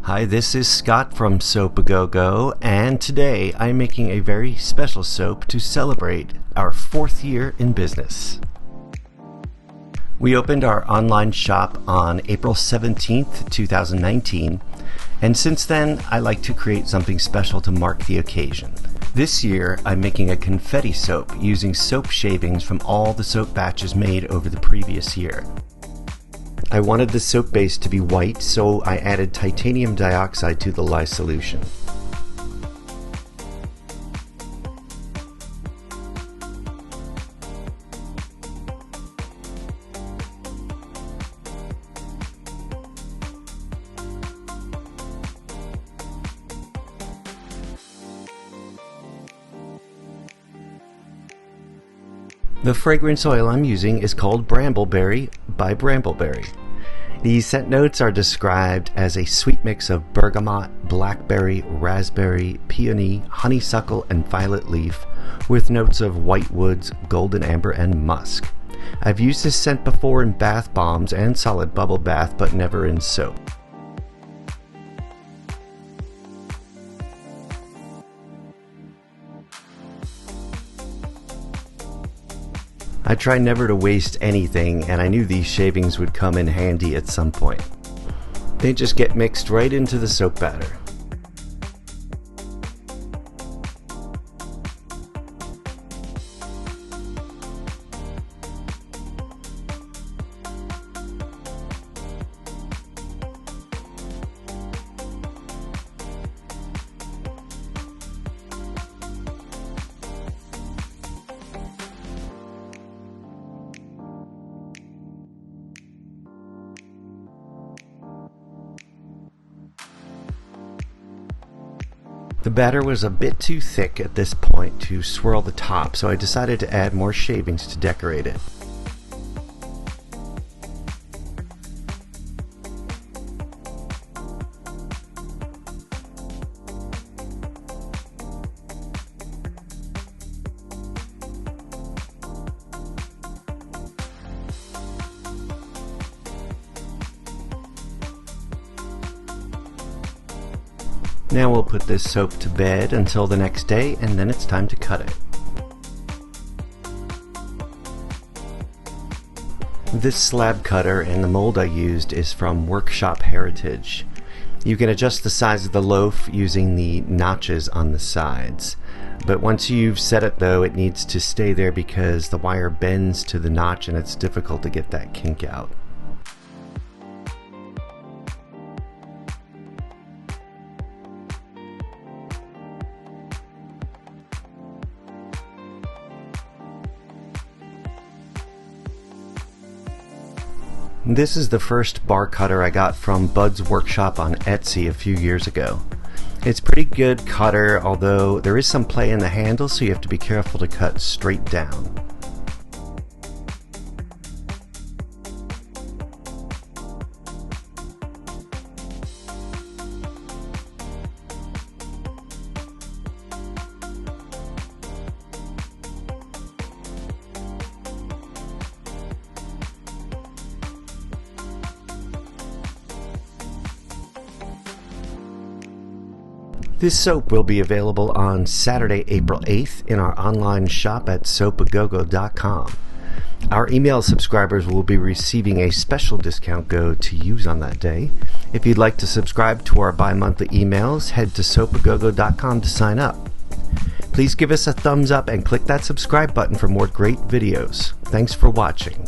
Hi, this is Scott from Soap A GoGo, and today I'm making a very special soap to celebrate our 4th year in business. We opened our online shop on April 17th, 2019, and since then I like to create something special to mark the occasion. This year I'm making a confetti soap using soap shavings from all the soap batches made over the previous year. I wanted the soap base to be white, so I added titanium dioxide to the lye solution. The fragrance oil I'm using is called Brambleberry by Brambleberry. The scent notes are described as a sweet mix of bergamot, blackberry, raspberry, peony, honeysuckle, and violet leaf, with notes of white woods, golden amber, and musk. I've used this scent before in bath bombs and solid bubble bath, but never in soap. I try never to waste anything, and I knew these shavings would come in handy at some point. They just get mixed right into the soap batter. The batter was a bit too thick at this point to swirl the top, so I decided to add more shavings to decorate it. Now we'll put this soap to bed until the next day, and then it's time to cut it. This slab cutter and the mold I used is from Workshop Heritage. You can adjust the size of the loaf using the notches on the sides. But once you've set it though, it needs to stay there because the wire bends to the notch and it's difficult to get that kink out. This is the first bar cutter I got from Bud's Workshop on Etsy a few years ago. It's a pretty good cutter, although there is some play in the handle, so you have to be careful to cut straight down. This soap will be available on Saturday, April 8th in our online shop at soapagogo.com. Our email subscribers will be receiving a special discount code to use on that day. If you'd like to subscribe to our bi-monthly emails, head to soapagogo.com to sign up. Please give us a thumbs up and click that subscribe button for more great videos. Thanks for watching.